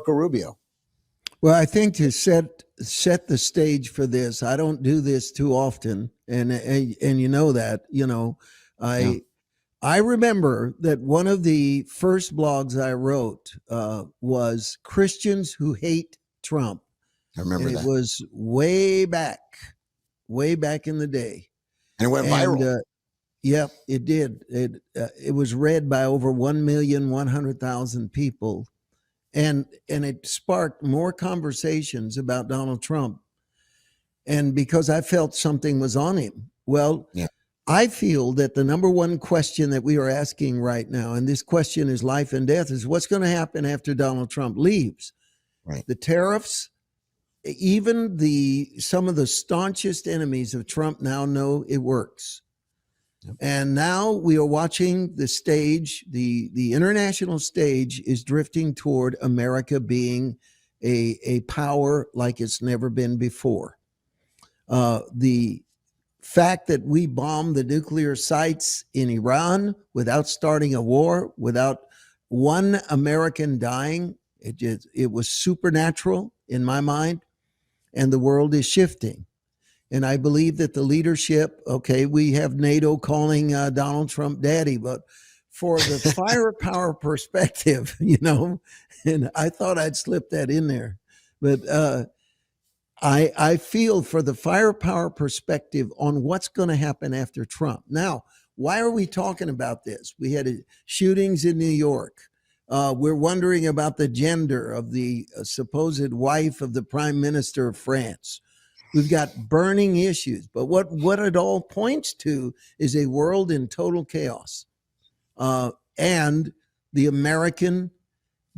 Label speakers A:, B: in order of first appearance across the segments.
A: Marco Rubio?
B: Well, I think to set the stage for this, I don't do this too often, and you know that.
A: Yeah,
B: I remember that one of the first blogs I wrote was Christians Who Hate Trump,
A: I
B: and
A: remember
B: it
A: that.
B: was way back in the day,
A: And it went
B: and
A: viral.
B: yep, it did. It was read by over 1,100,000 people, and it sparked more conversations about Donald Trump. And because I felt something was on him, well,
A: Yeah,
B: I feel that the number one question that we are asking right now, and this question is life and death, is what's going to happen after Donald Trump leaves?
A: right.
B: The tariffs, even some of the staunchest enemies of Trump now know it works.
A: Yep.
B: And now we are watching the stage, the international stage is drifting toward America being a power like it's never been before. The fact that we bombed the nuclear sites in Iran without starting a war, without one American dying, it was supernatural in my mind, and the world is shifting. And I believe that the leadership, okay, we have NATO calling Donald Trump daddy, but for the firepower perspective, and I thought I'd slip that in there, but I feel for the firepower perspective on what's going to happen after Trump. Now, why are we talking about this? We had shootings in New York. We're wondering about the gender of the supposed wife of the prime minister of France. We've got burning issues, but what it all points to is a world in total chaos. And the American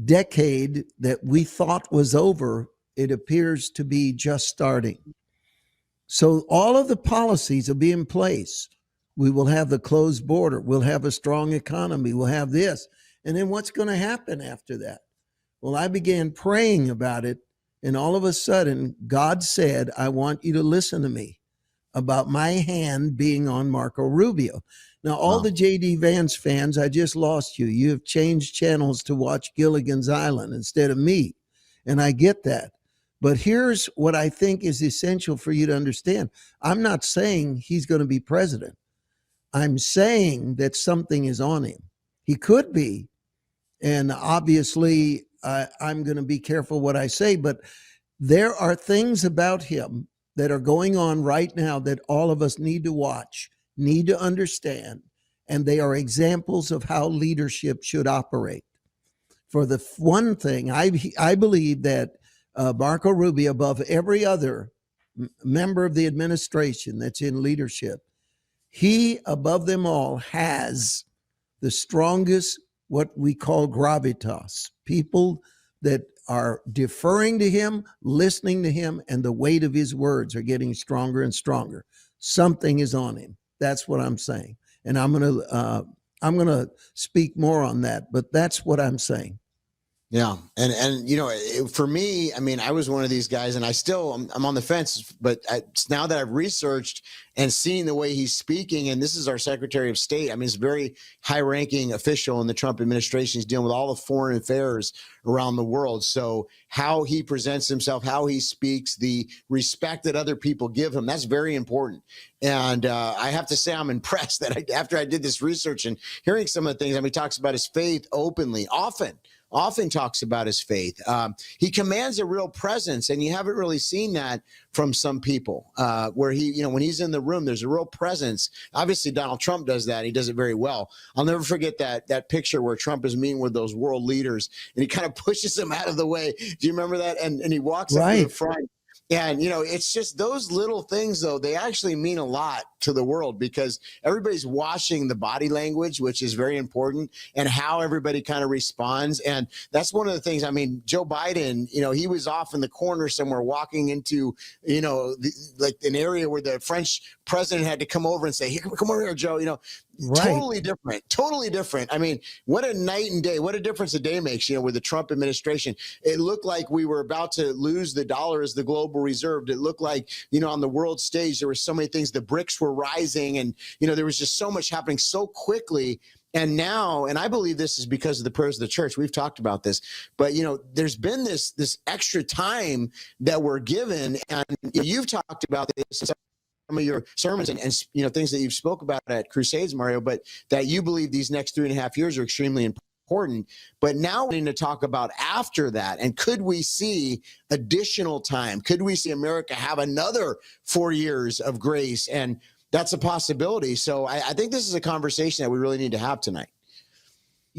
B: decade that we thought was over, it appears to be just starting. So all of the policies will be in place. We will have the closed border. We'll have a strong economy. We'll have this. And then what's going to happen after that? Well, I began praying about it. And all of a sudden, God said, I want you to listen to me about my hand being on Marco Rubio. Now, all the J.D. Vance fans, I just lost you. You have changed channels to watch Gilligan's Island instead of me. And I get that. But here's what I think is essential for you to understand. I'm not saying he's going to be president. I'm saying that something is on him. He could be. And obviously, I'm going to be careful what I say, but there are things about him that are going on right now that all of us need to watch, need to understand, and they are examples of how leadership should operate. For the one thing, I believe that Marco Rubio, above every other member of the administration that's in leadership, he, above them all, has the strongest, what we call gravitas, people that are deferring to him, listening to him, and the weight of his words are getting stronger and stronger. Something is on him. That's what I'm saying. And I'm going to speak more on that, but that's what I'm saying.
A: Yeah. And for me, I mean, I was one of these guys, and I'm on the fence, but now that I've researched and seen the way he's speaking, and this is our Secretary of State. I mean, he's a very high ranking official in the Trump administration. He's dealing with all the foreign affairs around the world. So how he presents himself, how he speaks, the respect that other people give him, that's very important. And I have to say, I'm impressed that after I did this research and hearing some of the things, I mean, he talks about his faith openly, often talks about his faith. He commands a real presence, and you haven't really seen that from some people where when he's in the room, there's a real presence. Obviously, Donald Trump does that. He does it very well. I'll never forget that picture where Trump is meeting with those world leaders, and he kind of pushes them out of the way. Do you remember that? And he walks up to the front. And, it's just those little things, though, they actually mean a lot to the world because everybody's watching the body language, which is very important, and how everybody kind of responds. And that's one of the things. I mean, Joe Biden, he was off in the corner somewhere walking into, like an area where the French president had to come over and say, "Here, come over here, Joe."
B: Right.
A: Totally different. I mean, what a night and day, what a difference a day makes, with the Trump administration. It looked like we were about to lose the dollar as the global reserve. It looked like, on the world stage, there were so many things, the BRICS were rising, and, there was just so much happening so quickly. And now, and I believe this is because of the prayers of the church. We've talked about this, but there's been this extra time that we're given, and you've talked about this in some of your sermons and things that you've spoke about at Crusades, Mario. But that you believe these next 3.5 years are extremely important. But now we need to talk about after that, and could we see additional time? Could we see America have another 4 years of grace? And that's a possibility. So I think this is a conversation that we really need to have tonight.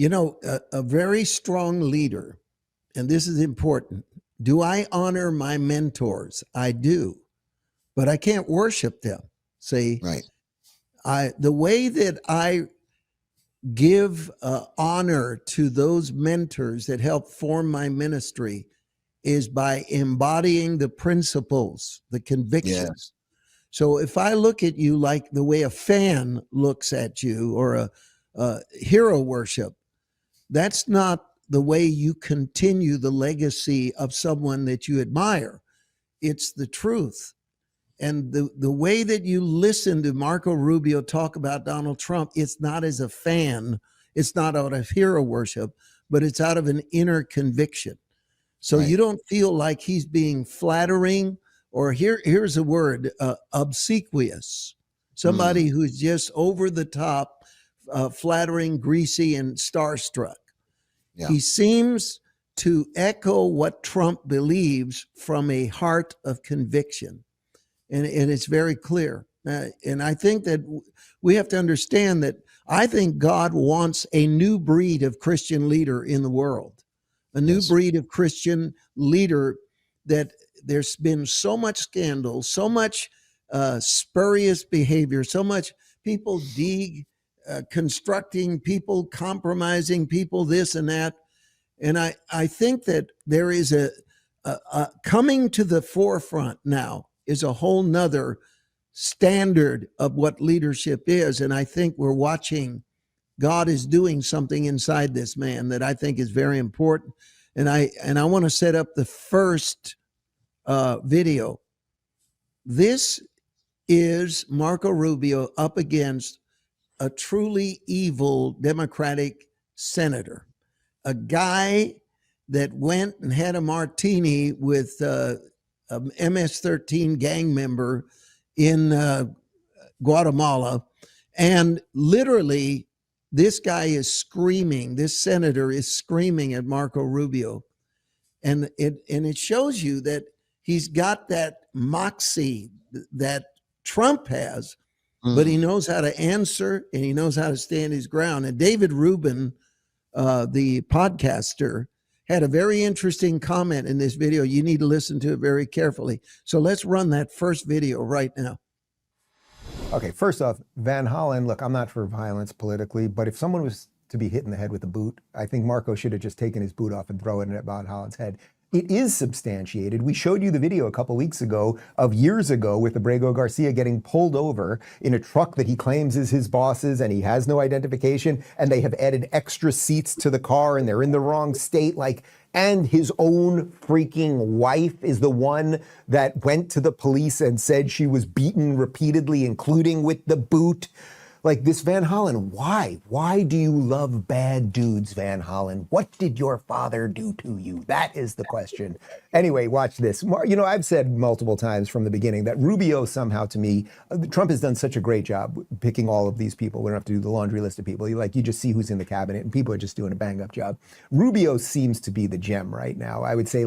B: A very strong leader, and this is important. Do I honor my mentors? I do, but I can't worship them. See,
A: right.
B: The way that I give honor to those mentors that help form my ministry is by embodying the principles, the convictions. So if I look at you like the way a fan looks at you, or a hero worship, that's not the way you continue the legacy of someone that you admire. It's the truth. And the way that you listen to Marco Rubio talk about Donald Trump, it's not as a fan, it's not out of hero worship, but it's out of an inner conviction. So you don't feel like he's being flattering, or here's a word, obsequious, somebody who's just over the top, flattering, greasy, and starstruck. Yeah. He seems to echo what Trump believes from a heart of conviction. And it's very clear. And I think that we have to understand that I think God wants a new breed of Christian leader in the world, a new breed of Christian leader. That there's been so much scandal, so much spurious behavior, so much people deconstructing, people compromising, people this and that. And I think that there is a coming to the forefront now is a whole nother standard of what leadership is. And I think we're watching God is doing something inside this man that I think is very important. And I want to set up the first video. This is Marco Rubio up against a truly evil Democratic senator, a guy that went and had a martini with an MS-13 gang member in Guatemala. And literally, this guy is screaming, this senator is screaming at Marco Rubio. And it shows you that he's got that moxie that Trump has, but he knows how to answer and he knows how to stand his ground. And David Rubin, the podcaster, had a very interesting comment in this video. You need to listen to it very carefully. So let's run that first video right now.
C: Okay, first off, Van Hollen, look, I'm not for violence politically, but if someone was to be hit in the head with a boot, I think Marco should have just taken his boot off and throw it at Van Hollen's head. It is substantiated. We showed you the video a couple weeks ago of years ago with Abrego Garcia getting pulled over in a truck that he claims is his boss's, and he has no identification, and they have added extra seats to the car and they're in the wrong state. And his own freaking wife is the one that went to the police and said she was beaten repeatedly, including with the boot. Like this Van Hollen, why? Why do you love bad dudes, Van Hollen? What did your father do to you? That is the question. Anyway, watch this. I've said multiple times from the beginning that Rubio somehow, to me, Trump has done such a great job picking all of these people. We don't have to do the laundry list of people. You just see who's in the cabinet, and people are just doing a bang-up job. Rubio seems to be the gem right now. I would say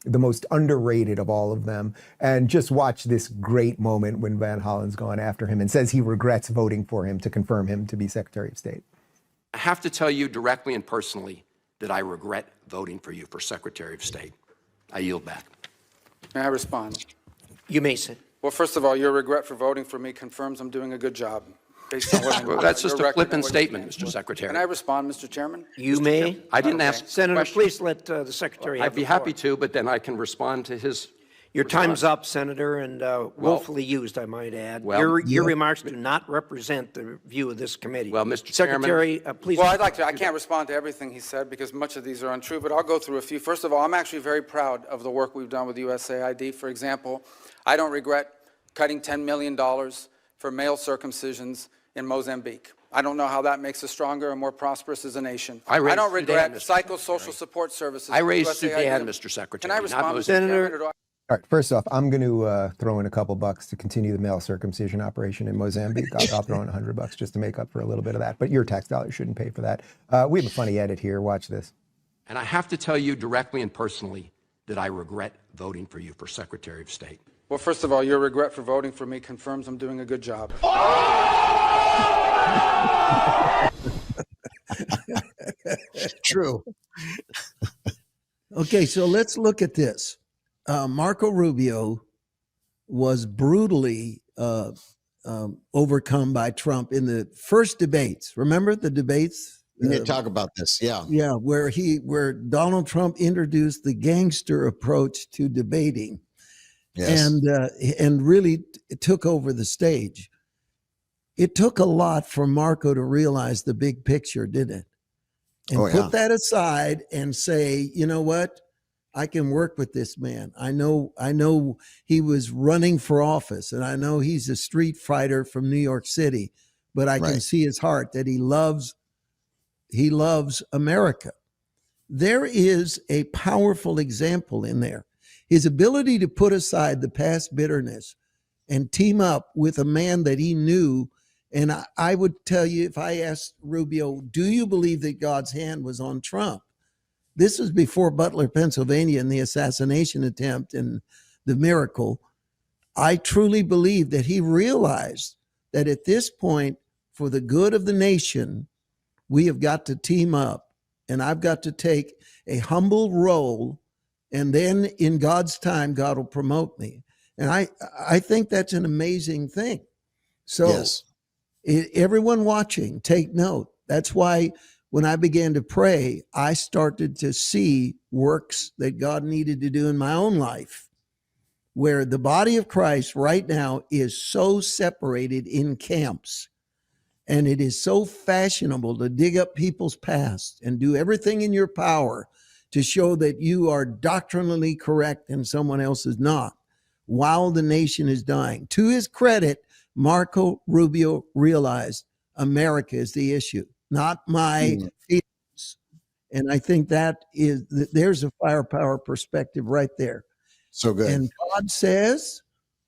C: the most underrated of all of them. And just watch this great moment when Van Hollen's gone after him and says he regrets voting for him to confirm him to be Secretary of State.
D: I have to tell you directly and personally that I regret voting for you for Secretary of State. I yield back.
E: May I respond?
F: You may sit.
E: Well, first of all, your regret for voting for me confirms I'm doing a good job. Based on what
D: Well, that's just a flippant statement, Mr. Secretary.
E: Can I respond, Mr. Chairman?
F: You may.
D: I didn't ask
F: Senator,
D: questions.
F: please let the Secretary have
D: I'd be
F: the floor.
D: happy to, but then I can respond to his
F: Your
D: response.
F: time's up, Senator, and willfully used, I might add.
D: Well,
F: your remarks do not represent the view of this committee.
D: Well, Mr.
F: Secretary,
D: Chairman,
F: please.
E: Well, I'd like to. I can't respond to everything he said because much of these are untrue, but I'll go through a few. First of all, I'm actually very proud of the work we've done with USAID. For example, I don't regret cutting $10 million for male circumcisions in Mozambique. I don't know how that makes us stronger and more prosperous as a nation.
D: I raised
E: don't regret
D: Sudan, Mr.
E: psychosocial
D: Secretary.
E: support services.
D: I raised
E: USAID.
D: Sudan, Mr. Secretary.
E: Can I
D: not
E: respond, Mr.
D: Mozambique.
E: Chairman, or do I?
C: All right, first off, I'm going to throw in a couple bucks to continue the male circumcision operation in Mozambique. I'll throw in $100 just to make up for a little bit of that. But your tax dollars shouldn't pay for that. We have a funny edit here. Watch this.
D: And I have to tell you directly and personally that I regret voting for you for Secretary of State.
E: Well, first of all, your regret for voting for me confirms I'm doing a good job.
A: True.
B: Okay, so let's look at this. Marco Rubio was brutally overcome by Trump in the first debates. Remember the debates?
A: We need to talk about this. Yeah.
B: Yeah, where Donald Trump introduced the gangster approach to debating,
A: Yes.
B: and really took over the stage. It took a lot for Marco to realize the big picture, didn't it? And put that aside and say, you know what? I can work with this man. I know he was running for office, and I know he's a street fighter from New York City, but I can see his heart that he loves America. There is a powerful example in there. His ability to put aside the past bitterness and team up with a man that he knew. And I would tell you, if I asked Rubio, do you believe that God's hand was on Trump? This was before Butler, Pennsylvania, and the assassination attempt and the miracle. I truly believe that he realized that at this point, for the good of the nation, we have got to team up. And I've got to take a humble role. And then in God's time, God will promote me. And I think that's an amazing thing. So
A: Yes.
B: Everyone watching, take note. That's why when I began to pray, I started to see works that God needed to do in my own life, where the body of Christ right now is so separated in camps. And it is so fashionable to dig up people's past and do everything in your power to show that you are doctrinally correct and someone else is not, while the nation is dying. To his credit, Marco Rubio realized America is the issue, not my feelings. And I think there's a firepower perspective right there.
A: So good.
B: And God says,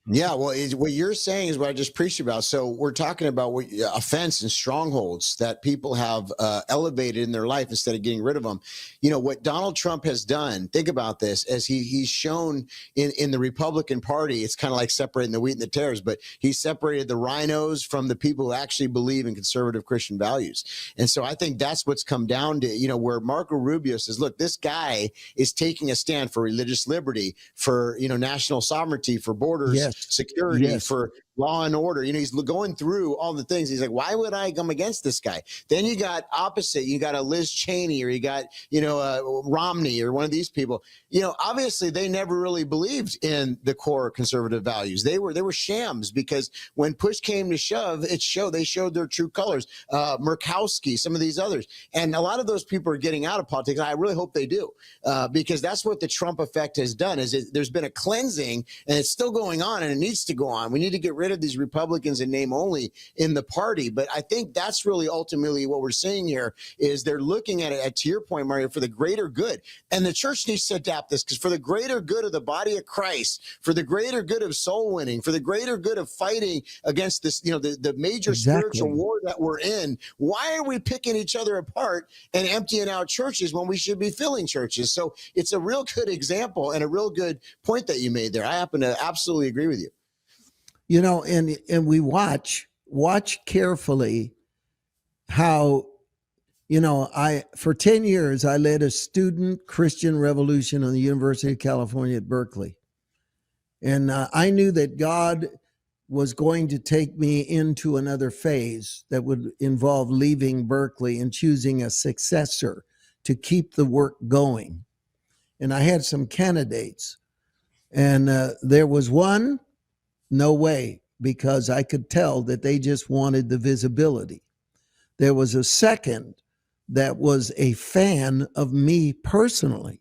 A: yeah, well, what you're saying is what I just preached about. So we're talking about offense and strongholds that people have elevated in their life instead of getting rid of them. You know, what Donald Trump has done, think about this, as he's shown in the Republican Party, it's kind of like separating the wheat and the tares, but he separated the rhinos from the people who actually believe in conservative Christian values. And so I think that's what's come down to, you know, where Marco Rubio says, look, this guy is taking a stand for religious liberty, for, you know, national sovereignty, for borders.
B: Yes.
A: Security, for law and order. You know, he's going through all the things. He's like, why would I come against this guy? Then you got opposite. You got a Liz Cheney, or you got, you know, Romney, or one of these people. You know, obviously they never really believed in the core conservative values. They were shams, because when push came to shove, they showed their true colors. Murkowski, some of these others, and a lot of those people are getting out of politics. I really hope they do, because that's what the Trump effect has done. There's been a cleansing, and it's still going on, and it needs to go on. We need to get rid of these Republicans in name only in the party. But I think that's really ultimately what we're seeing here, is they're looking at it, to your point, Mario, for the greater good. And the church needs to adapt this, because for the greater good of the body of Christ, for the greater good of soul winning, for the greater good of fighting against this, you know, the major spiritual war that we're in, why are we picking each other apart and emptying out churches when we should be filling churches? So it's a real good example and a real good point that you made there. I happen to absolutely agree with you.
B: You know, and we watch carefully how, you know, for 10 years, I led a student Christian revolution on the University of California at Berkeley. And I knew that God was going to take me into another phase that would involve leaving Berkeley and choosing a successor to keep the work going. And I had some candidates, and there was one, no way, because I could tell that they just wanted the visibility. There was a second that was a fan of me personally.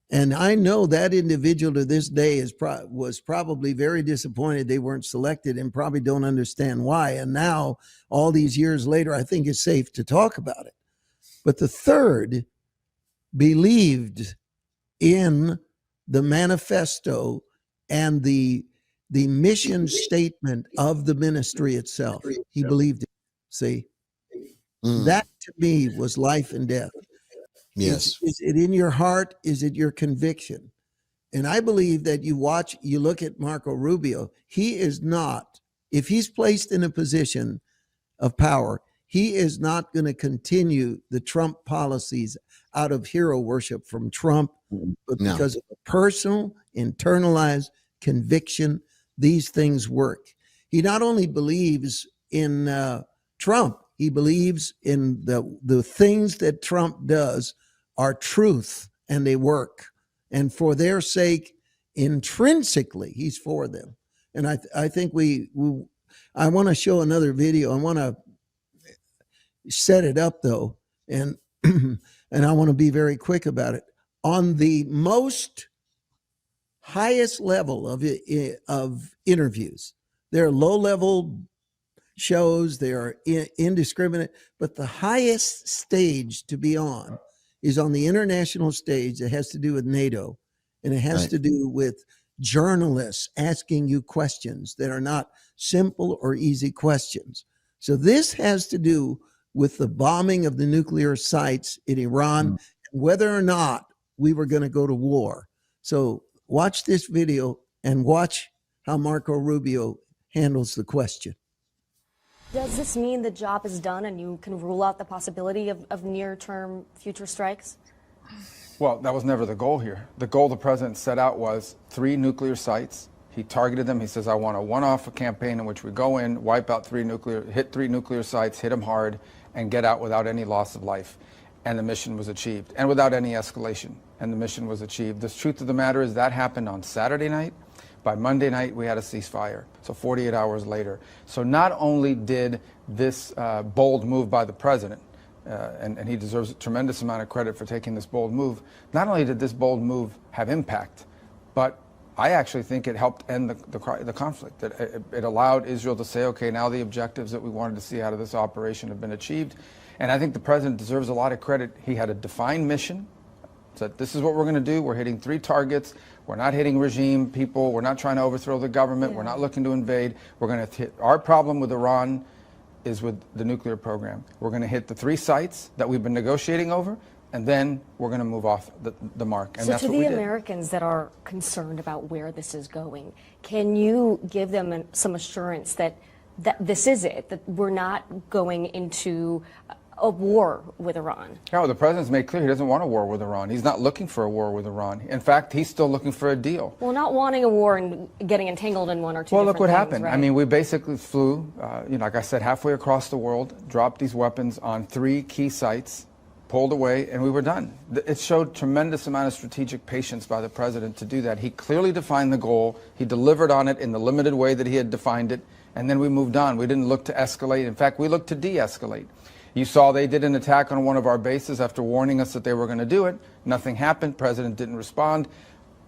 B: And I know that individual to this day was probably very disappointed they weren't selected and probably don't understand why. And now, all these years later, I think it's safe to talk about it. But the third believed in the manifesto and the mission statement of the ministry itself. He believed it. See, that to me was life and death.
A: Yes.
B: Is it in your heart? Is it your conviction? And I believe that you look at Marco Rubio, he is not, if he's placed in a position of power, he is not going to continue the Trump policies out of hero worship from Trump, but because of a personal, internalized conviction, these things work. He not only believes in Trump, he believes in the things that Trump does are truth and they work. And for their sake, intrinsically, he's for them. And I think I want to show another video. I want to set it up though, and and I want to be very quick about it. On the most highest level of interviews, there are low-level shows, they are indiscriminate, but the highest stage to be on is on the international stage that has to do with NATO, and it has to do with journalists asking you questions that are not simple or easy questions. So this has to do with the bombing of the nuclear sites in Iran, whether or not we were going to go to war. So watch this video and watch how Marco Rubio handles the question.
G: Does this mean the job is done and you can rule out the possibility of near-term future strikes?
E: Well, that was never the goal here. The goal the president set out was 3 nuclear sites. He targeted them. He says, I want a one-off campaign in which we go in, wipe out 3 nuclear sites, hit them hard, and get out without any loss of life. And the mission was achieved, and without any escalation. And the mission was achieved. The truth of the matter is that happened on Saturday night. By Monday night, we had a ceasefire, so 48 hours later. So not only did this bold move by the president, and he deserves a tremendous amount of credit for taking this bold move, not only did this bold move have impact, but I actually think it helped end the conflict. It allowed Israel to say, okay, now the objectives that we wanted to see out of this operation have been achieved. And I think the president deserves a lot of credit. He had a defined mission. Said, this is what we're going to do. We're hitting 3 targets. We're not hitting regime people. We're not trying to overthrow the government. We're not looking to invade. We're going to hit. Our problem with Iran is with the nuclear program. We're going to hit the 3 sites that we've been negotiating over, and then we're going to move off the mark. And
G: so
E: that's
G: to
E: what we
G: the
E: did.
G: Americans that are concerned about where this is going, can you give them some assurance that this is it, that we're not going into a war with Iran?
E: No, the president's made clear he doesn't want a war with Iran. He's not looking for a war with Iran. In fact, he's still looking for a deal.
G: Well, not wanting a war and getting entangled in one or two
E: Well,
G: different
E: look what
G: things,
E: happened.
G: right?
E: I mean, we basically flew, like I said, halfway across the world, dropped these weapons on 3 key sites, pulled away, and we were done. It showed tremendous amount of strategic patience by the president to do that. He clearly defined the goal. He delivered on it in the limited way that he had defined it, and then we moved on. We didn't look to escalate. In fact, we looked to de-escalate. You saw they did an attack on one of our bases after warning us that they were going to do it. Nothing happened. President didn't respond.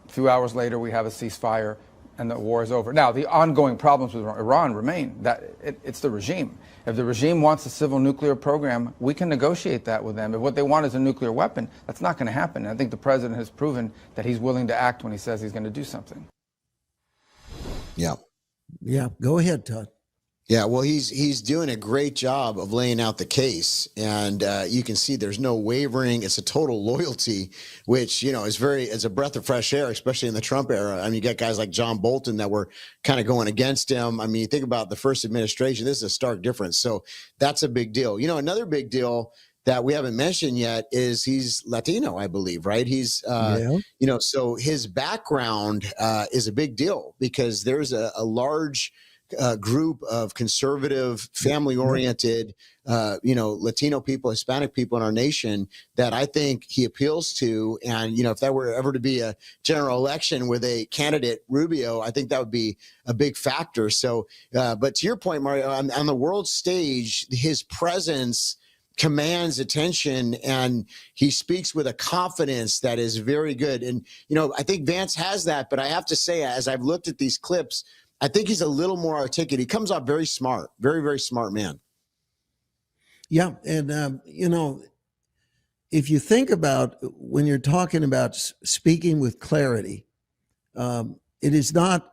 E: A few hours later, we have a ceasefire, and the war is over. Now, the ongoing problems with Iran remain. It's the regime. If the regime wants a civil nuclear program, we can negotiate that with them. If what they want is a nuclear weapon, that's not going to happen. And I think the president has proven that he's willing to act when he says he's going to do something.
A: Yeah.
B: Yeah, go ahead, Todd.
A: Yeah, well, he's doing a great job of laying out the case, and you can see there's no wavering. It's a total loyalty, which is a breath of fresh air, especially in the Trump era. I mean, you got guys like John Bolton that were kind of going against him. I mean, you think about the first administration. This is a stark difference. So that's a big deal. Another big deal that we haven't mentioned yet is he's Latino, I believe, right? He's, so his background is a big deal because there's a large group of conservative, family-oriented, Latino people, Hispanic people in our nation that I think he appeals to. And, if that were ever to be a general election with a candidate, Rubio, I think that would be a big factor. So, but to your point, Mario, on the world stage, his presence commands attention, and he speaks with a confidence that is very good. And, I think Vance has that, but I have to say, as I've looked at these clips, I think he's a little more articulate. He comes off very smart, very, very smart man.
B: Yeah. And, if you think about when you're talking about speaking with clarity, it's not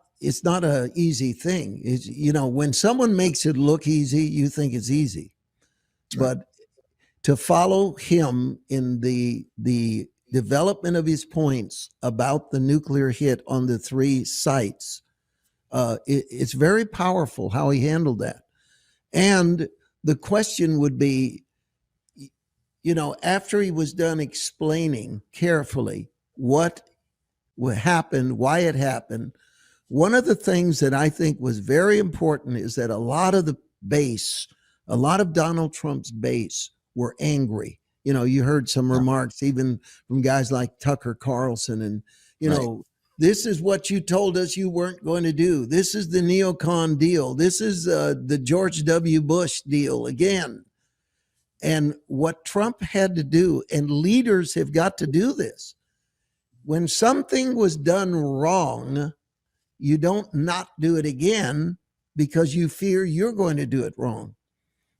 B: an easy thing. It's, when someone makes it look easy, you think it's easy. Right. But to follow him in the development of his points about the nuclear hit on the 3 sites, it's very powerful how he handled that. And the question would be, after he was done explaining carefully what happened, why it happened, one of the things that I think was very important is that a lot of Donald Trump's base were angry. You heard some remarks even from guys like Tucker Carlson, and, this is what you told us you weren't going to do. This is the neocon deal. This is the George W. Bush deal again. And what Trump had to do, and leaders have got to do this, when something was done wrong, you don't not do it again because you fear you're going to do it wrong.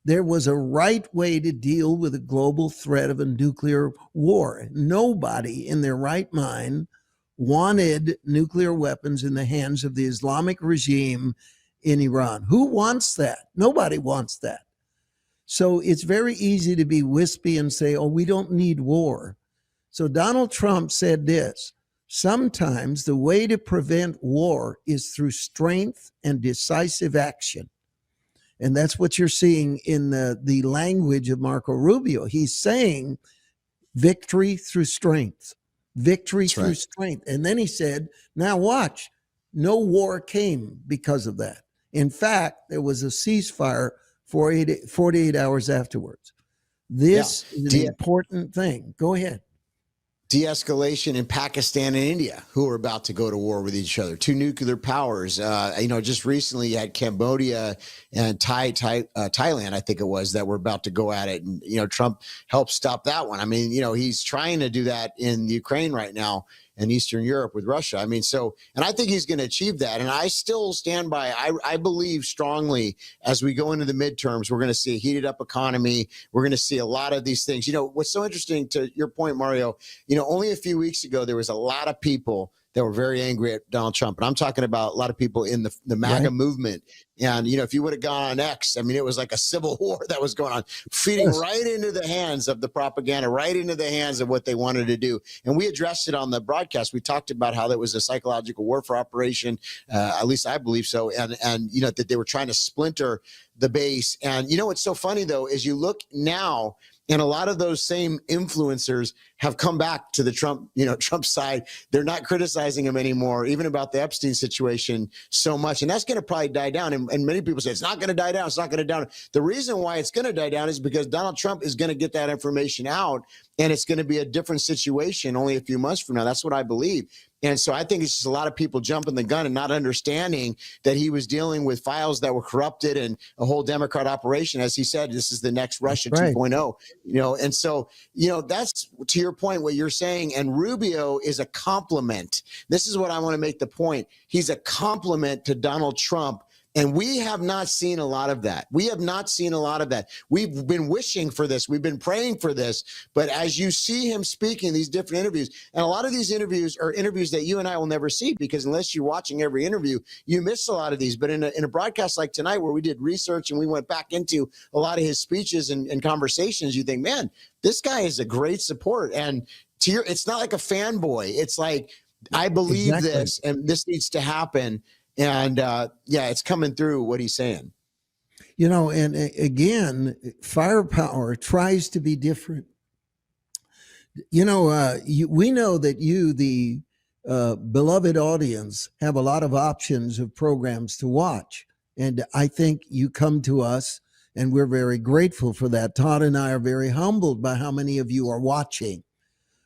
B: There was a right way to deal with a global threat of a nuclear war. Nobody in their right mind wanted nuclear weapons in the hands of the Islamic regime in Iran. Who wants that? Nobody wants that. So it's very easy to be wispy and say, oh, we don't need war. So Donald Trump said this: sometimes the way to prevent war is through strength and decisive action. And that's what you're seeing in the language of Marco Rubio. He's saying victory through strength, victory through strength. And then he said, now watch, no war came because of that. In fact, there was a ceasefire for 48 hours afterwards. This is an important thing. Go ahead.
A: De-escalation in Pakistan and India, who are about to go to war with each other. 2 nuclear powers. Just recently you had Cambodia and Thailand, I think it was, that were about to go at it. And, Trump helped stop that one. I mean, he's trying to do that in Ukraine right now and Eastern Europe with Russia. I mean, and I think he's going to achieve that. And I still stand by, I believe strongly as we go into the midterms, we're going to see a heated up economy. We're going to see a lot of these things. What's so interesting, to your point, Mario, only a few weeks ago, there was a lot of people that were very angry at Donald Trump. And I'm talking about a lot of people in the MAGA movement. And, if you would have gone on X, I mean, it was like a civil war that was going on, feeding right into the hands of the propaganda, right into the hands of what they wanted to do. And we addressed it on the broadcast. We talked about how there was a psychological warfare operation, at least I believe so. And that they were trying to splinter the base. And, what's so funny, though, is you look now, and a lot of those same influencers have come back to the Trump side. They're not criticizing him anymore, even about the Epstein situation so much. And that's going to probably die down. And many people say it's not going to die down. It's not going to die down. The reason why it's going to die down is because Donald Trump is going to get that information out, and it's going to be a different situation only a few months from now. That's what I believe. And so I think it's just a lot of people jumping the gun and not understanding that he was dealing with files that were corrupted and a whole Democrat operation. As he said, this is the next Russia 2.0, and so, that's to your point, what you're saying. And Rubio is a compliment. This is what I want to make the point. He's a compliment to Donald Trump. And we have not seen a lot of that. We have not seen a lot of that. We've been wishing for this. We've been praying for this. But as you see him speaking these different interviews, and a lot of these interviews are interviews that you and I will never see, because unless you're watching every interview, you miss a lot of these. But in a broadcast like tonight, where we did research and we went back into a lot of his speeches and conversations, you think, man, this guy is a great support. And it's not like a fanboy. It's like, I believe this, and this needs to happen. And it's coming through what he's saying.
B: And again, firepower tries to be different. We know that you, the beloved audience, have a lot of options of programs to watch. And I think you come to us, and we're very grateful for that. Todd and I are very humbled by how many of you are watching.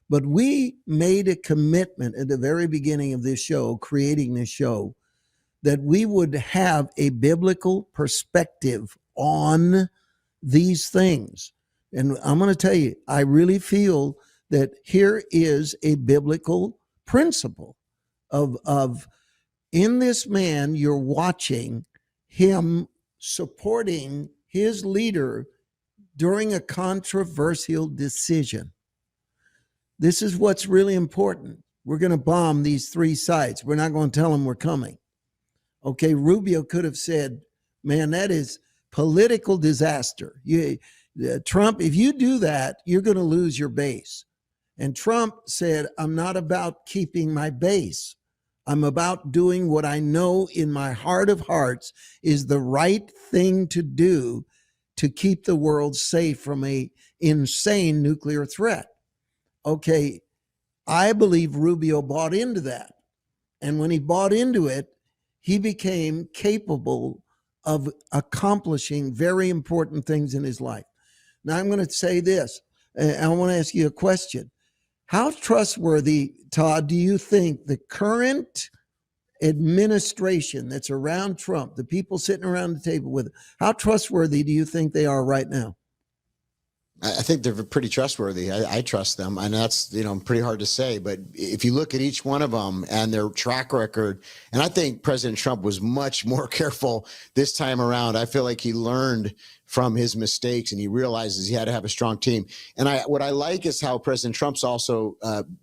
B: But we made a commitment at the very beginning of this show, creating this show, that we would have a biblical perspective on these things. And I'm going to tell you, I really feel that here is a biblical principle of in this man, you're watching him supporting his leader during a controversial decision. This is what's really important. We're going to bomb these 3 sites. We're not going to tell them we're coming. Okay, Rubio could have said, man, that is political disaster. Trump, if you do that, you're going to lose your base. And Trump said, I'm not about keeping my base. I'm about doing what I know in my heart of hearts is the right thing to do to keep the world safe from a insane nuclear threat. Okay, I believe Rubio bought into that. And when he bought into it, he became capable of accomplishing very important things in his life. Now, I'm going to say this. I want to ask you a question. How trustworthy, Todd, do you think the current administration that's around Trump, the people sitting around the table with him, how trustworthy do you think they are right now?
A: I think they're pretty trustworthy. I trust them, and that's pretty hard to say. But if you look at each one of them and their track record, and I think President Trump was much more careful this time around. I feel like he learned from his mistakes and he realizes he had to have a strong team. And what I like is how President Trump's also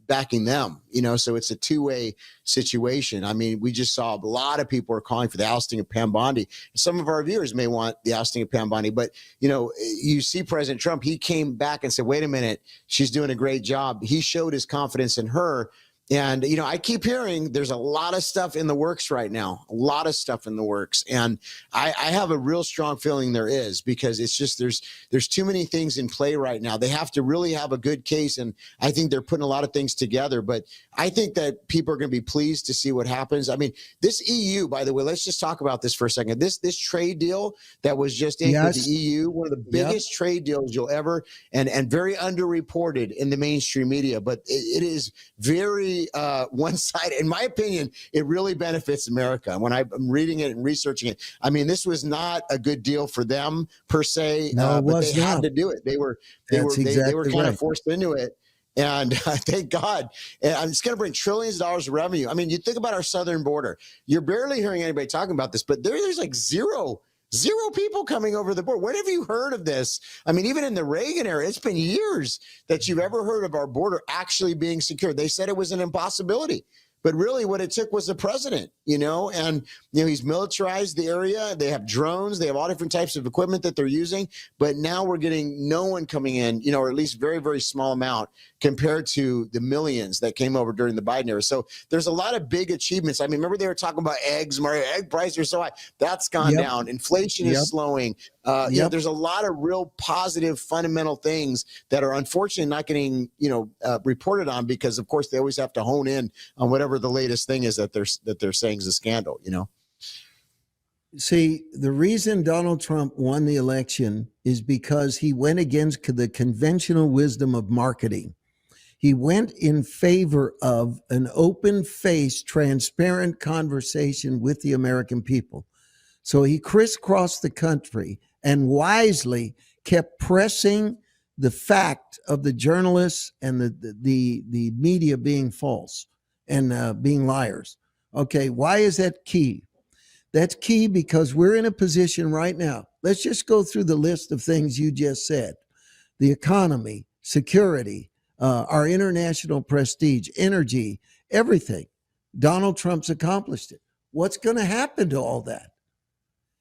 A: backing them. So it's a two-way situation. I mean, we just saw a lot of people are calling for the ousting of Pam Bondi. Some of our viewers may want the ousting of Pam Bondi, but you see President Trump, he came back and said, wait a minute, she's doing a great job. He showed his confidence in her. And, I keep hearing there's a lot of stuff in the works right now, a lot of stuff in the works. And I have a real strong feeling there is, because it's just there's too many things in play right now. They have to really have a good case. And I think they're putting a lot of things together. But I think that people are going to be pleased to see what happens. I mean, this EU, by the way, let's just talk about this for a second. This trade deal that was just inked with the EU, one of the biggest trade deals you'll ever, and very underreported in the mainstream media. But it is very one-sided. In my opinion, it really benefits America. When I'm reading it and researching it, I mean, this was not a good deal for them per se,
B: no,
A: but they had to do it. They were kind of forced into it. And thank God. And it's going to bring trillions of dollars of revenue. I mean, you think about our southern border. You're barely hearing anybody talking about this, but there's like zero people coming over the border. When have you heard of this? I mean, even in the Reagan era, it's been years that you've ever heard of our border actually being secure. They said it was an impossibility. But really what it took was the president, and, he's militarized the area. They have drones. They have all different types of equipment that they're using. But now we're getting no one coming in, or at least very, very small amount compared to the millions that came over during the Biden era. So there's a lot of big achievements. I mean, remember they were talking about eggs, Mario, egg prices are so high. That's gone down. Inflation is slowing. There's a lot of real positive fundamental things that are unfortunately not getting, reported on, because of course they always have to hone in on whatever the latest thing is that they're saying is a scandal,
B: See, the reason Donald Trump won the election is because he went against the conventional wisdom of marketing. He went in favor of an open-faced, transparent conversation with the American people. So he crisscrossed the country and wisely kept pressing the fact of the journalists and the media being false and being liars. Okay, why is that key? That's key because we're in a position right now. Let's just go through the list of things you just said. The economy, security, our international prestige, energy, everything. Donald Trump's accomplished it. What's going to happen to all that?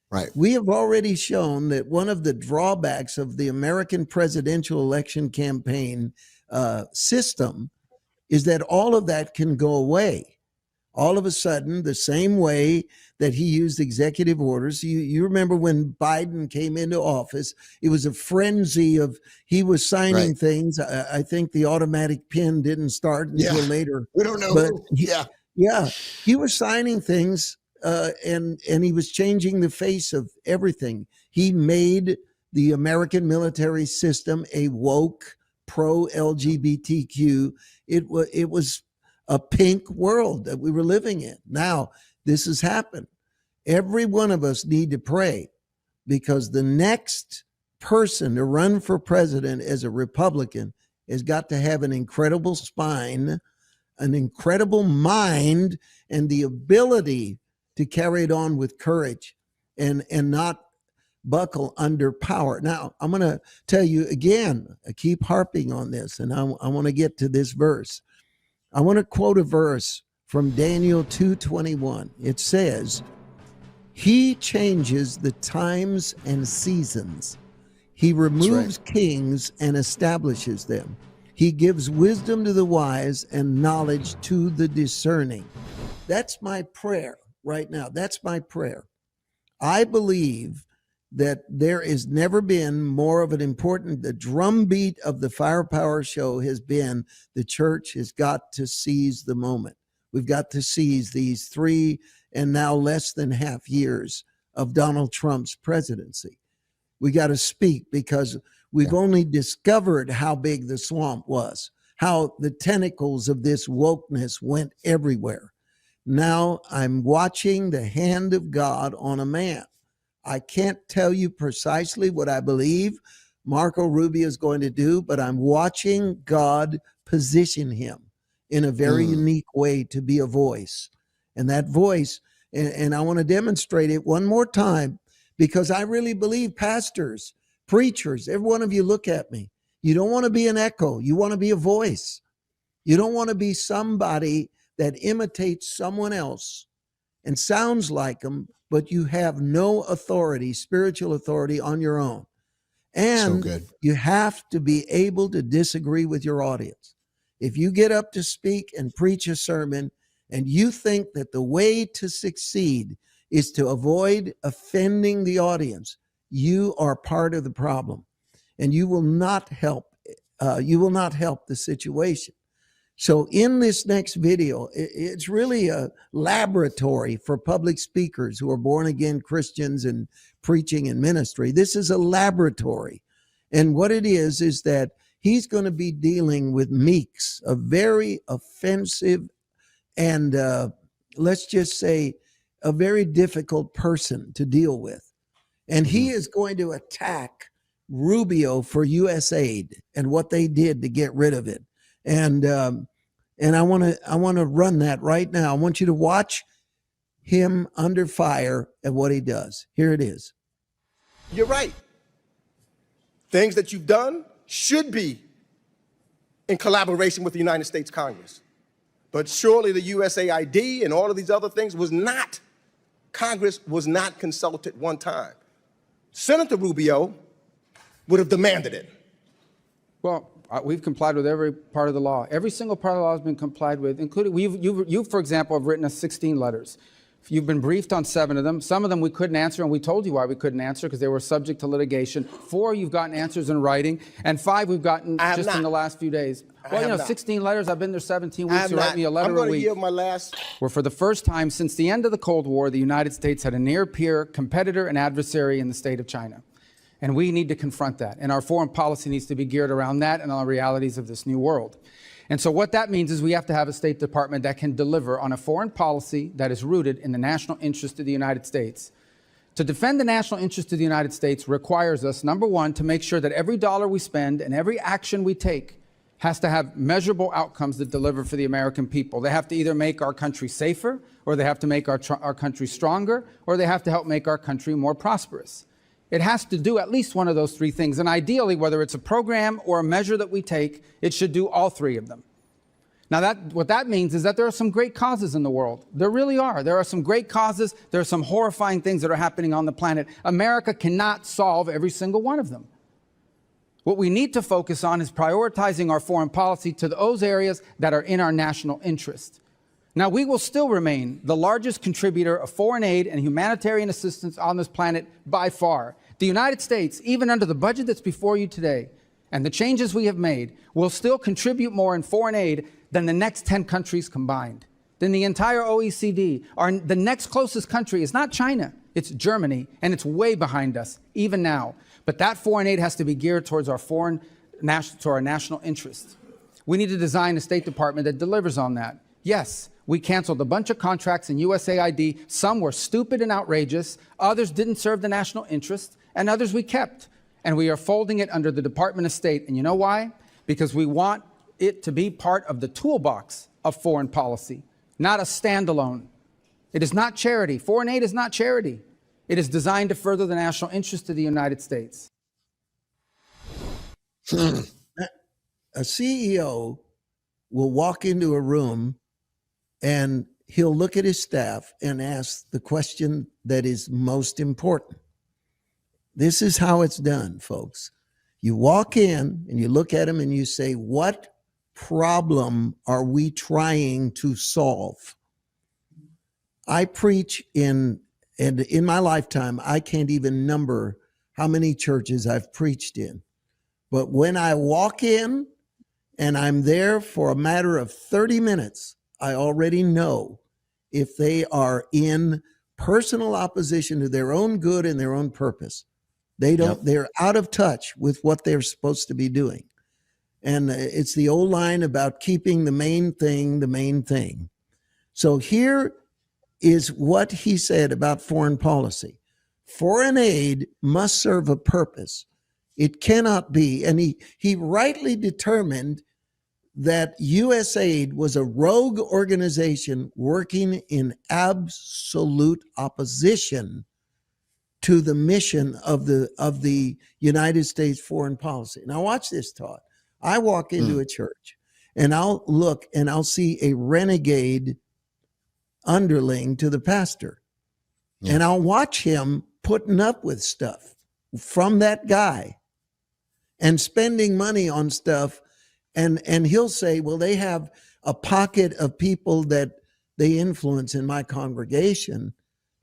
A: Right.
B: We have already shown that one of the drawbacks of the American presidential election campaign system is that all of that can go away. All of a sudden, the same way that he used executive orders. You remember when Biden came into office, it was a frenzy of he was signing things. I think the automatic pin didn't start until later.
A: We don't know.
B: But
A: who.
B: He was signing things and he was changing the face of everything. He made the American military system a woke, pro-LGBTQ. It was a pink world that we were living in. Now, this has happened. Every one of us need to pray because the next person to run for president as a Republican has got to have an incredible spine, an incredible mind, and the ability to carry it on with courage and not buckle under power. Now, I'm going to tell you again, I keep harping on this, and I want to get to this verse. I want to quote a verse from Daniel 2:21. It says, "He changes the times and seasons. He removes kings and establishes them. He gives wisdom to the wise and knowledge to the discerning." That's my prayer right now. That's my prayer. I believe that there has never been more of an important, the drumbeat of the Firepower Show has been the church has got to seize the moment. We've got to seize these 3 and now less than half years of Donald Trump's presidency. We got to speak because we've only discovered how big the swamp was, how the tentacles of this wokeness went everywhere. Now I'm watching the hand of God on a man. I can't tell you precisely what I believe Marco Rubio is going to do, but I'm watching God position him in a very unique way to be a voice. And that voice, and I want to demonstrate it one more time, because I really believe pastors, preachers, every one of you look at me. You don't want to be an echo. You want to be a voice. You don't want to be somebody that imitates someone else and sounds like them, but you have no authority, spiritual authority on your own. And you have to be able to disagree with your audience. If you get up to speak and preach a sermon and you think that the way to succeed is to avoid offending the audience, you are part of the problem, and you will not help. You will not help the situation. So in this next video, it's really a laboratory for public speakers who are born again Christians and preaching and ministry. This is a laboratory. And what it is that he's going to be dealing with Meeks, a very offensive and let's just say a very difficult person to deal with. And he is going to attack Rubio for USAID and what they did to get rid of it. And I want to run that right now. I want you to watch him under fire at what he does. Here it is.
H: You're right. Things that you've done should be in collaboration with the United States Congress. But surely the USAID and all of these other things was not. Congress was not consulted one time. Senator Rubio would have demanded it.
E: Well, we've complied with every part of the law. Every single part of the law has been complied with, including you, for example, have written us 16 letters. You've been briefed on 7 of them. Some of them we couldn't answer, and we told you why we couldn't answer, because they were subject to litigation. 4, you've gotten answers in writing, and 5 we've gotten just in the last few days. Well, 16 letters. I've been there 17 weeks. You write me a letter a week.
H: I'm going to yield my last.
E: Where for the first time since the end of the Cold War, the United States had a near-peer competitor and adversary in the state of China. And we need to confront that. And our foreign policy needs to be geared around that and on the realities of this new world. And so what that means is we have to have a State Department that can deliver on a foreign policy that is rooted in the national interest of the United States. To defend the national interest of the United States requires us, number one, to make sure that every dollar we spend and every action we take has to have measurable outcomes that deliver for the American people. They have to either make our country safer, or they have to make our country stronger, or they have to help make our country more prosperous. It has to do at least one of those 3 things. And ideally, whether it's a program or a measure that we take, it should do all 3 of them. Now, what that means is that there are some great causes in the world. There really are. There are some great causes. There are some horrifying things that are happening on the planet. America cannot solve every single one of them. What we need to focus on is prioritizing our foreign policy to those areas that are in our national interest. Now, we will still remain the largest contributor of foreign aid and humanitarian assistance on this planet by far. The United States, even under the budget that's before you today and the changes we have made, will still contribute more in foreign aid than the next 10 countries combined, than the entire OECD. The next closest country is not China, it's Germany, and it's way behind us, even now. But that foreign aid has to be geared towards our national interests. We need to design a State Department that delivers on that. Yes, we canceled a bunch of contracts in USAID. Some were stupid and outrageous. Others didn't serve the national interest, and others we kept. and we are folding it under the Department of State. And you know why? Because we want it to be part of the toolbox of foreign policy, not a standalone. It is not charity. Foreign aid is not charity. It is designed to further the national interest of the United States.
B: A CEO will walk into a room and he'll look at his staff and ask the question that is most important. This is how it's done, folks. You walk in and you look at him and you say, what problem are we trying to solve? I preach and in my lifetime, I can't even number how many churches I've preached in. But when I walk in and I'm there for a matter of 30 minutes, I already know if they are in personal opposition to their own good and their own purpose. They're out of touch with what they're supposed to be doing. And it's the old line about keeping the main thing the main thing. So here is what he said about foreign policy. Foreign aid must serve a purpose. It cannot be, and he rightly determined that USAID was a rogue organization working in absolute opposition to the mission of the United States foreign policy. Now watch this, Todd. I walk into a church and I'll look and I'll see a renegade underling to the pastor. Yeah. And I'll watch him putting up with stuff from that guy and spending money on stuff. And he'll say, well, they have a pocket of people that they influence in my congregation,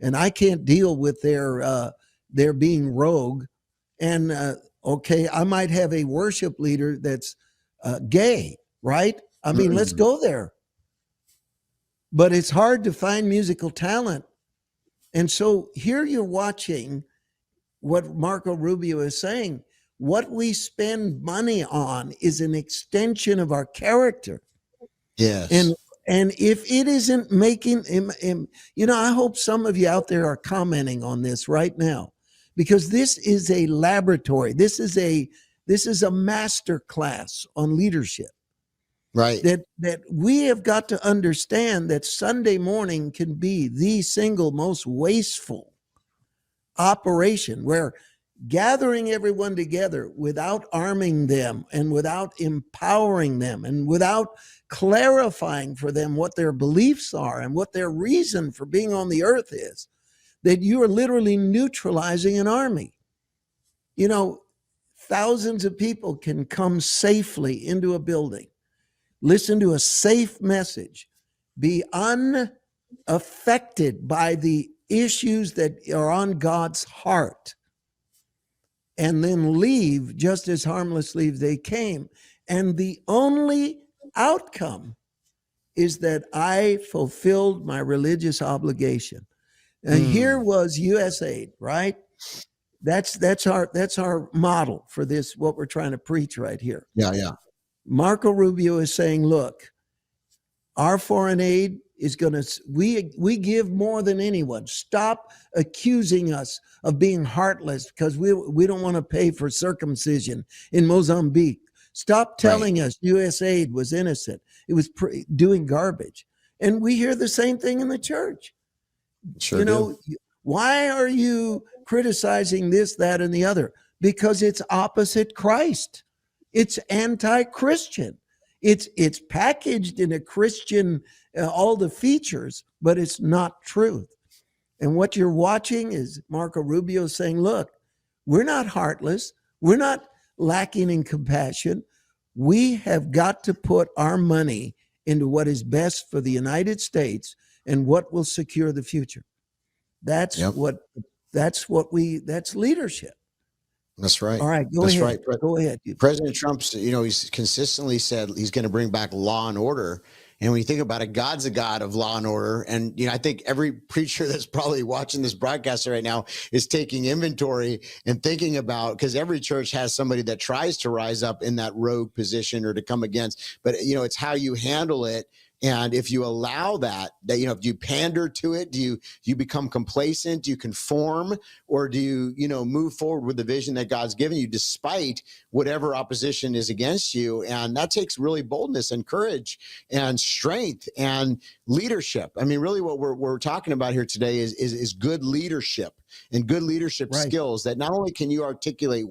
B: and I can't deal with their being rogue. And okay, I might have a worship leader that's gay, right? I mean, let's go there. But it's hard to find musical talent. And so here you're watching what Marco Rubio is saying. What we spend money on is an extension of our character.
A: Yes.
B: And if it isn't making him, I hope some of you out there are commenting on this right now, because this is a laboratory. This is a master class on leadership.
A: Right.
B: That we have got to understand that Sunday morning can be the single most wasteful operation, where gathering everyone together without arming them and without empowering them and without clarifying for them what their beliefs are and what their reason for being on the earth is, that you are literally neutralizing an army. Thousands of people can come safely into a building, listen to a safe message, be unaffected by the issues that are on God's heart, and then leave just as harmlessly as they came. And the only outcome is that I fulfilled my religious obligation. And here was USAID, right? That's our model for this, what we're trying to preach right here.
A: Yeah.
B: Marco Rubio is saying, look, our foreign aid is going to, we give more than anyone. Stop accusing us of being heartless because we don't want to pay for circumcision in Mozambique. Stop telling us USAID was innocent. It was doing garbage. And we hear the same thing in the church.
A: Sure do.
B: Why are you criticizing this, that, and the other? Because it's opposite Christ. It's anti-Christian. It's packaged in a Christian, all the features, but it's not truth. And what you're watching is Marco Rubio saying, look, we're not heartless. We're not lacking in compassion. We have got to put our money into what is best for the United States and what will secure the future. That's that's leadership.
A: That's right.
B: All right,
A: That's
B: ahead.
A: right.
B: Go ahead.
A: President Trump's, he's consistently said he's going to bring back law and order. And when you think about it, God's a God of law and order. And, I think every preacher that's probably watching this broadcast right now is taking inventory and thinking about, because every church has somebody that tries to rise up in that rogue position or to come against. But, it's how you handle it. And if you allow that, you know, if you pander to it, do you become complacent? Do you conform, or do you know, move forward with the vision that God's given you despite whatever opposition is against you? And that takes really boldness and courage and strength and leadership. I mean, really what we're talking about here today is good leadership and good leadership skills, that not only can you articulate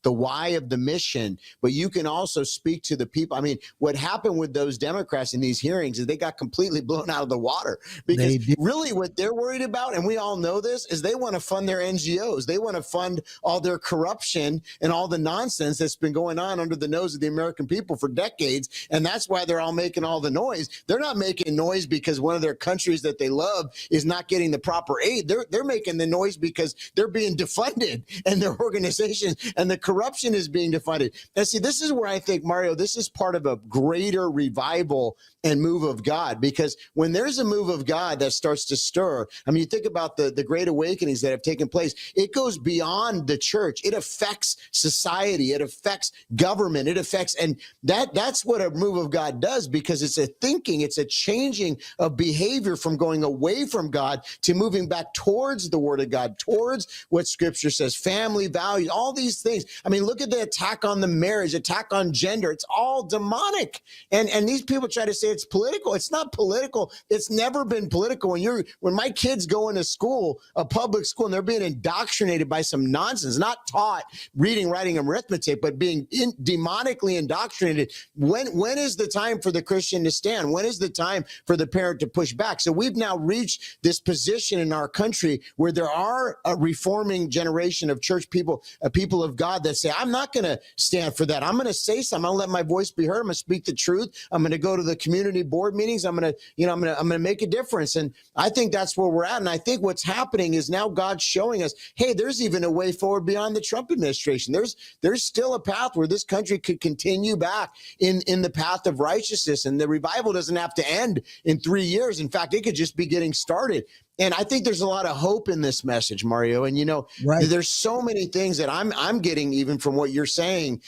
A: the why of the mission, but you can also speak to the people. I mean, what happened with those Democrats in these hearings is they got completely blown out of the water, because really what they're worried about, and we all know this, is they want to fund their NGOs. They want to fund all their corruption and all the nonsense that's been going on under the nose of the American people for decades. And that's why they're all making all the noise. They're not making noise because one of their countries that they love is not getting the proper aid. They're making the noise because they're being defunded, and their organization and the corruption is being defunded. And see, this is where I think, Mario, this is part of a greater revival and move of God, because when there's a move of God that starts to stir, I mean, you think about the great awakenings that have taken place, it goes beyond the church. It affects society. It affects government. It affects, and that's what a move of God does, because it's a thinking, it's a changing of behavior from going away from God to moving back towards the word of God, towards what scripture says, family values, all these things. I mean, look at the attack on the marriage, attack on gender. It's all demonic. And these people try to say it's political. It's not political. It's never been political. When my kids go into school, a public school, and they're being indoctrinated by some nonsense, not taught reading, writing, and arithmetic, but being demonically indoctrinated. When is the time for the Christian to stand? When is the time for the parent to push back? So we've now reached this position in our country where there are a reforming generation of church people, people of God, that say, I'm not going to stand for that. I'm going to say something. I'm going to let my voice be heard. I'm going to speak the truth. I'm going to go to the community board meetings. I'm going to make a difference. And I think that's where we're at. And I think what's happening is now God's showing us, hey, there's even a way forward beyond the Trump administration. There's still a path where this country could continue back in the path of righteousness. And the revival doesn't have to end in 3 years. In fact, it could just be getting started. And I think there's a lot of hope in this message, Mario. And, you know, there's so many things that I'm getting even from what you're saying,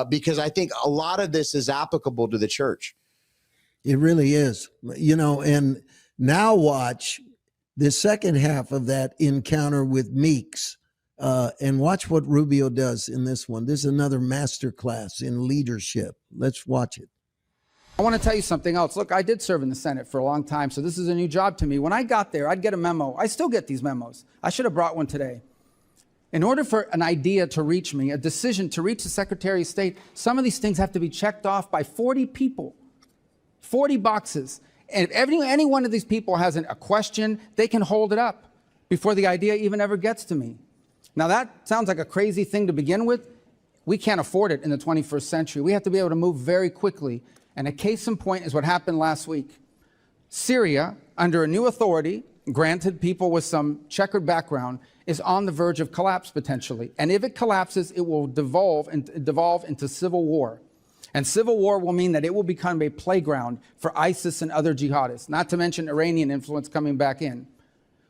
A: because I think a lot of this is applicable to the church.
B: It really is, you know, and now watch the second half of that encounter with Meeks, and watch what Rubio does in this one. This is another masterclass in leadership. Let's watch it.
E: I want to tell you something else. Look, I did serve in the Senate for a long time, so this is a new job to me. When I got there, I'd get a memo. I still get these memos. I should have brought one today. In order for an idea to reach me, a decision to reach the Secretary of State, some of these things have to be checked off by 40 people, 40 boxes. And if any one of these people has a question, they can hold it up before the idea even ever gets to me. Now, that sounds like a crazy thing to begin with. We can't afford it in the 21st century. We have to be able to move very quickly. And a case in point is what happened last week. Syria, under a new authority, granted people with some checkered background, is on the verge of collapse potentially. And if it collapses, it will devolve into civil war. And civil war will mean that it will become a playground for ISIS and other jihadists, not to mention Iranian influence coming back in.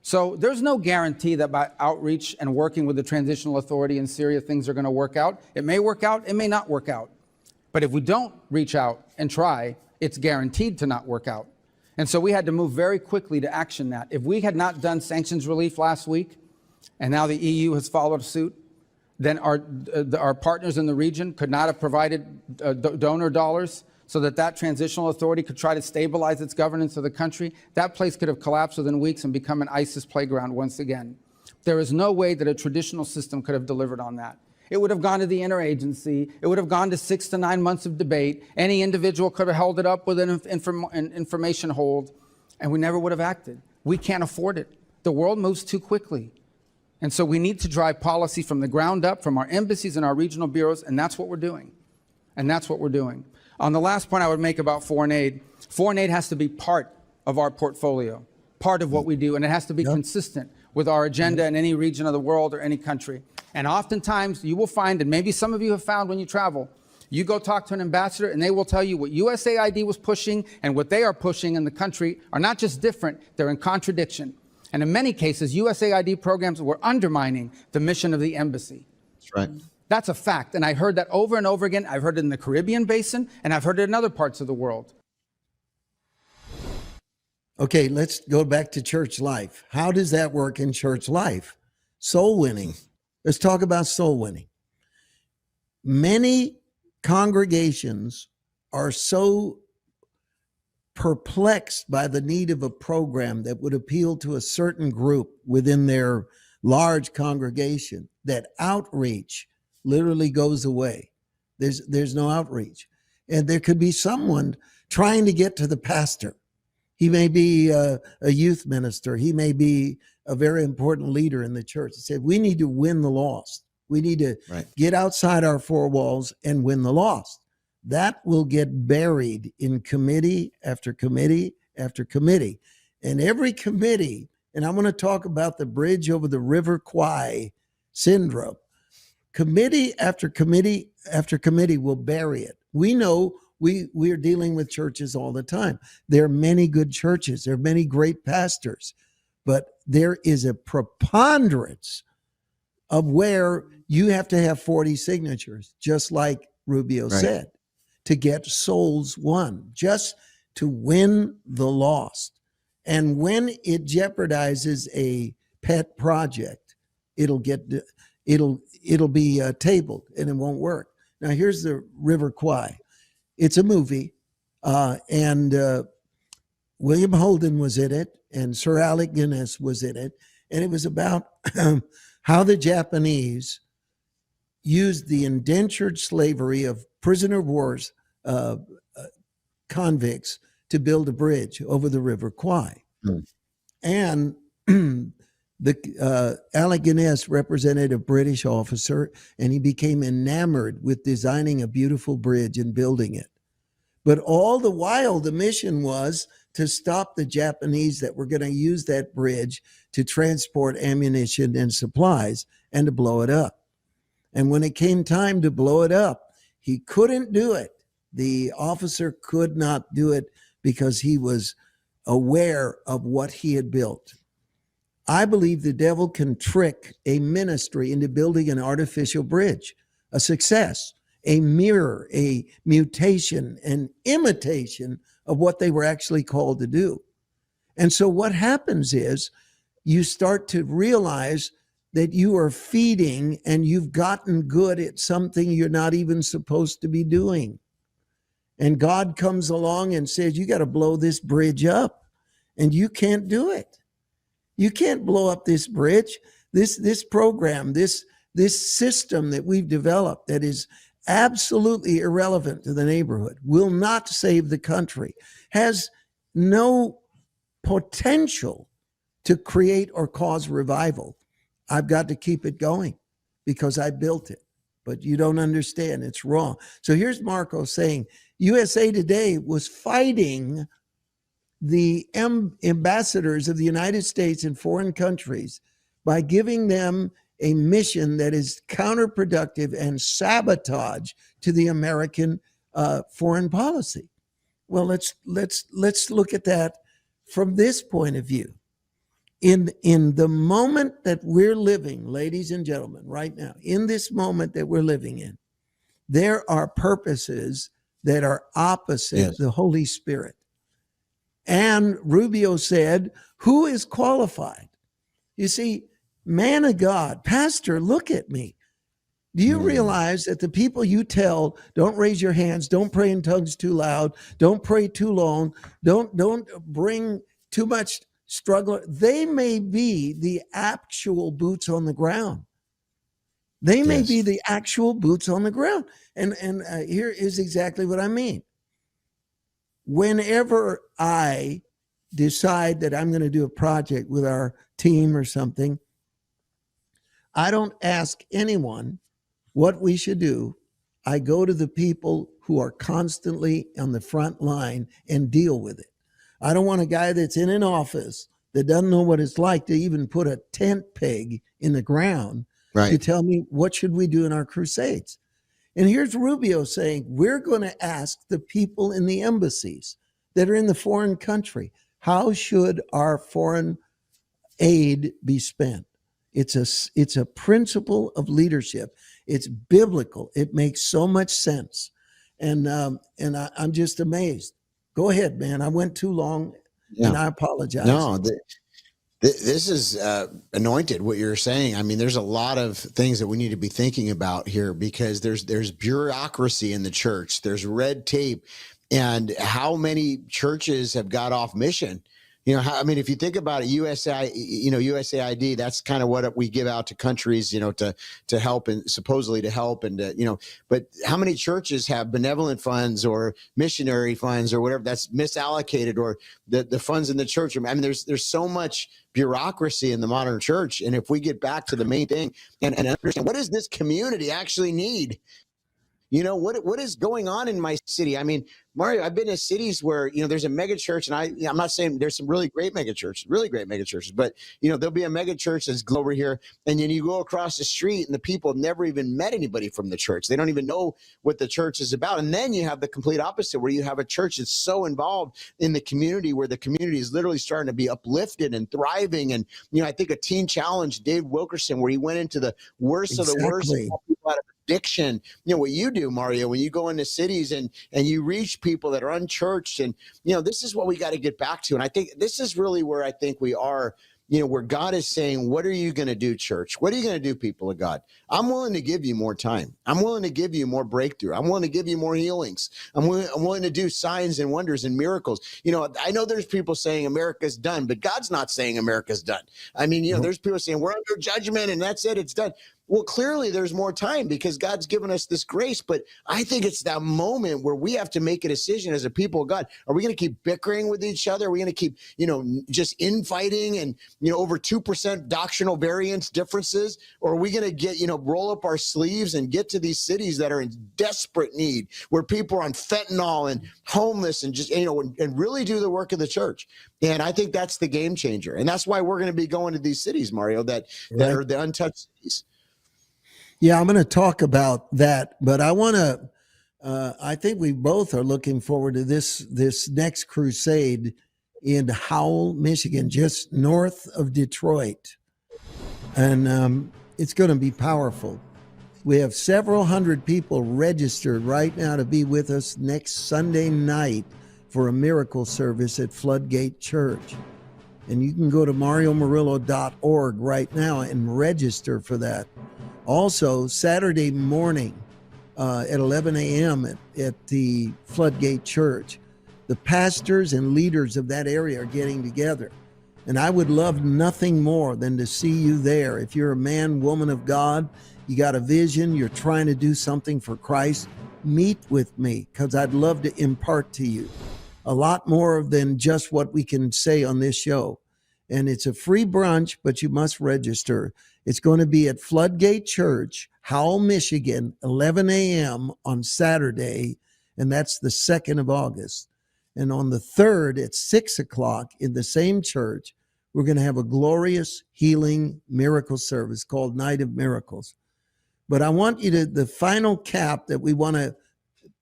E: So there's no guarantee that by outreach and working with the transitional authority in Syria, things are going to work out. It may work out, it may not work out. But if we don't reach out and try, it's guaranteed to not work out. And so we had to move very quickly to action that. If we had not done sanctions relief last week, and now the EU has followed suit, then our partners in the region could not have provided donor dollars so that transitional authority could try to stabilize its governance of the country. That place could have collapsed within weeks and become an ISIS playground once again. There is no way that a traditional system could have delivered on that. It would have gone to the interagency. It would have gone to 6 to 9 months of debate. Any individual could have held it up with an information hold, and we never would have acted. We can't afford it. The world moves too quickly. And so we need to drive policy from the ground up, from our embassies and our regional bureaus, and that's what we're doing. And that's what we're doing. On the last point I would make about foreign aid has to be part of our portfolio, part of what we do, and it has to be consistent with our agenda in any region of the world or any country. And oftentimes you will find, and maybe some of you have found when you travel, you go talk to an ambassador and they will tell you what USAID was pushing and what they are pushing in the country are not just different, they're in contradiction. And in many cases, USAID programs were undermining the mission of the embassy.
A: That's right.
E: That's a fact. And I heard that over and over again. I've heard it in the Caribbean basin, and I've heard it in other parts of the world.
B: Okay, let's go back to church life. How does that work in church life? Soul winning. Let's talk about soul winning. Many congregations are so perplexed by the need of a program that would appeal to a certain group within their large congregation that outreach literally goes away. There's no outreach. And there could be someone trying to get to the pastor. He may be a youth minister. He may be a very important leader in the church. He said, we need to win the lost. We need to get outside our four walls and win the lost. That will get buried in committee after committee after committee. And every committee, and I'm going to talk about the bridge over the River Kwai syndrome, committee after committee after committee will bury it. We know we're dealing with churches all the time. There are many good churches. There are many great pastors, but there is a preponderance of where you have to have 40 signatures, just like Rubio said, to get souls won, just to win the lost. And when it jeopardizes a pet project, it'll be tabled and it won't work. Now here's the River Kwai. It's a movie, and William Holden was in it, and Sir Alec Guinness was in it, and it was about how the Japanese used the indentured slavery of prisoner of wars convicts to build a bridge over the River Kwai. And Alec Guinness represented a British officer, and he became enamored with designing a beautiful bridge and building it. But all the while, the mission was to stop the Japanese that were going to use that bridge to transport ammunition and supplies and to blow it up. And when it came time to blow it up, he couldn't do it. The officer could not do it because he was aware of what he had built. I believe the devil can trick a ministry into building an artificial bridge, a success, a mirror, a mutation, an imitation of what they were actually called to do. And so what happens is you start to realize that you are feeding and you've gotten good at something you're not even supposed to be doing. And God comes along and says, you got to blow this bridge up, and you can't do it. You can't blow up this bridge. This program, this system that we've developed that is absolutely irrelevant to the neighborhood, will not save the country, has no potential to create or cause revival. I've got to keep it going because I built it. But you don't understand. It's wrong. So here's Marco saying USA Today was fighting the ambassadors of the United States in foreign countries by giving them a mission that is counterproductive and sabotage to the American foreign policy. Well, let's look at that from this point of view. In the moment that we're living, ladies and gentlemen, right now, in this moment that we're living in, there are purposes that are opposite the Holy Spirit. And Rubio said, who is qualified? You see, man of God, pastor, look at me. Do you realize that the people you tell, don't raise your hands, don't pray in tongues too loud, don't pray too long, don't bring too much struggle, they may be the actual boots on the ground. They may be the actual boots on the ground. And here is exactly what I mean. Whenever I decide that I'm going to do a project with our team or something, I don't ask anyone what we should do. I go to the people who are constantly on the front line and deal with it. I don't want a guy that's in an office that doesn't know what it's like to even put a tent peg in the ground to tell me what should we do in our crusades. And here's Rubio saying, we're going to ask the people in the embassies that are in the foreign country, how should our foreign aid be spent? It's a principle of leadership. It's biblical. It makes so much sense. And I'm just amazed. Go ahead, man. I went too long.
A: Yeah.
B: And I apologize.
A: No, this is anointed, what you're saying. I mean, there's a lot of things that we need to be thinking about here, because there's bureaucracy in the church. There's red tape. And how many churches have got off mission? I mean, if you think about it, USAID, that's kind of what we give out to countries, to help, and supposedly to help. And, but how many churches have benevolent funds or missionary funds or whatever that's misallocated, or the funds in the church? I mean, there's so much bureaucracy in the modern church. And if we get back to the main thing and understand, what does this community actually need? What is going on in my city? I mean, Mario, I've been to cities where, there's a mega church, and I'm not saying there's some really great mega churches, but, there'll be a mega church that's over here, and then you go across the street and the people have never even met anybody from the church. They don't even know what the church is about. And then you have the complete opposite, where you have a church that's so involved in the community, where the community is literally starting to be uplifted and thriving. And, I think a teen challenge, Dave Wilkerson, where he went into the worst of the worst, and helped people out of addiction. What you do, Mario, when you go into cities and you reach people that are unchurched, and this is what we got to get back to. And I think this is really where I think we are, where God is saying, what are you going to do, church? What are you going to do, people of God? I'm willing to give you more time. I'm willing to give you more breakthrough. I'm willing to give you more healings. I'm willing to do signs and wonders and miracles. I know there's people saying America's done, but God's not saying America's done. I mean, there's people saying we're under judgment and that's it, it's done. Well, clearly there's more time, because God's given us this grace. But I think it's that moment where we have to make a decision as a people of God. Are we going to keep bickering with each other? Are we going to keep, just infighting and, over 2% doctrinal variance differences? Or are we going to get, roll up our sleeves and get to these cities that are in desperate need, where people are on fentanyl and homeless, and just, and really do the work of the church? And I think that's the game changer. And that's why we're going to be going to these cities, Mario, that are the untouched cities.
B: Yeah, I'm going to talk about that, but I want to, I think we both are looking forward to this next crusade in Howell, Michigan, just north of Detroit. And it's going to be powerful. We have several hundred people registered right now to be with us next Sunday night for a miracle service at Floodgate Church. And you can go to mariomurillo.org right now and register for that. Also, Saturday morning at 11 a.m. at the Floodgate Church, the pastors and leaders of that area are getting together. And I would love nothing more than to see you there. If you're a man, woman of God, you got a vision, you're trying to do something for Christ, meet with me, because I'd love to impart to you a lot more than just what we can say on this show. And it's a free brunch, but you must register. It's going to be at Floodgate Church, Howell, Michigan, 11 a.m. on Saturday, and that's the 2nd of August. And on the 3rd at 6 o'clock in the same church, we're going to have a glorious healing miracle service called Night of Miracles. But I want you to, the final cap that we want to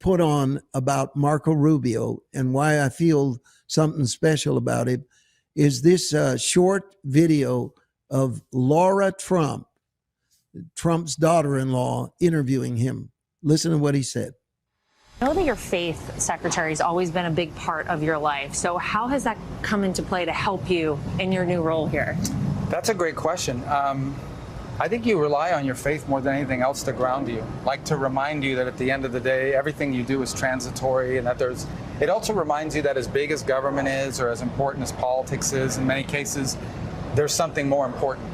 B: put on about Marco Rubio and why I feel something special about him is this short video of Laura Trump, Trump's daughter-in-law, interviewing him. Listen to what he said.
I: I know that your faith, Secretary, has always been a big part of your life. So how has that come into play to help you in your new role here?
E: That's a great question. I think you rely on your faith more than anything else to ground you, like to remind you that at the end of the day, everything you do is transitory, and that it also reminds you that as big as government is, or as important as politics is, in many cases, there's something more important.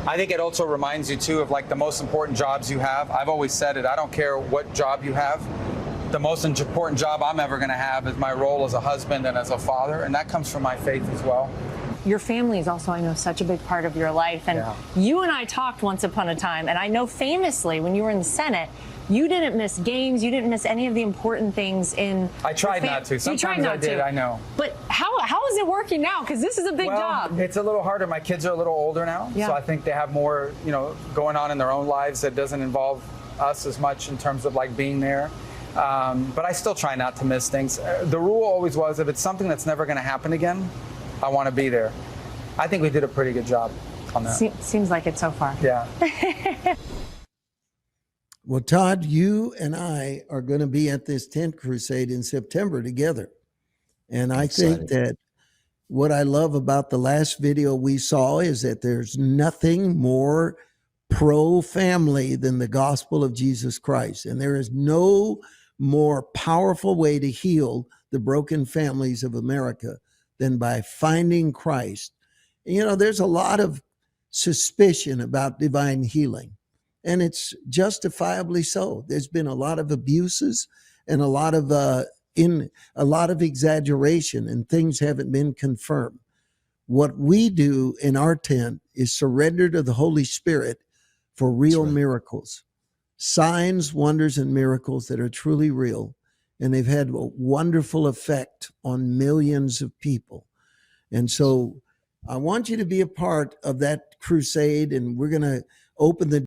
E: I think it also reminds you too of like the most important jobs you have. I've always said it, I don't care what job you have. The most important job I'm ever going to have is my role as a husband and as a father, and that comes from my faith as well.
I: Your family is also, I know, such a big part of your life. And you and I talked once upon a time, and I know famously when you were in the Senate, you didn't miss games, you didn't miss any of the important things in.
E: I tried not to. Sometimes I did, I know.
I: But how is it working now? Because this is a big job.
E: It's a little harder. My kids are a little older now, so I think they have more, going on in their own lives that doesn't involve us as much in terms of like being there. But I still try not to miss things. The rule always was, if it's something that's never going to happen again, I want to be there. I think we did a pretty good job on that.
I: Seems like it so far.
E: Yeah.
B: Well, Todd, you and I are going to be at this tent crusade in September together. And I think that what I love about the last video we saw is that there's nothing more pro-family than the gospel of Jesus Christ. And there is no more powerful way to heal the broken families of America than by finding Christ. You know, there's a lot of suspicion about divine healing, and it's justifiably so. There's been a lot of abuses and a lot of exaggeration, and things haven't been confirmed. What we do in our tent is surrender to the Holy Spirit for real miracles, signs, wonders, and miracles that are truly real. And they've had a wonderful effect on millions of people. And so I want you to be a part of that crusade, and we're going to open the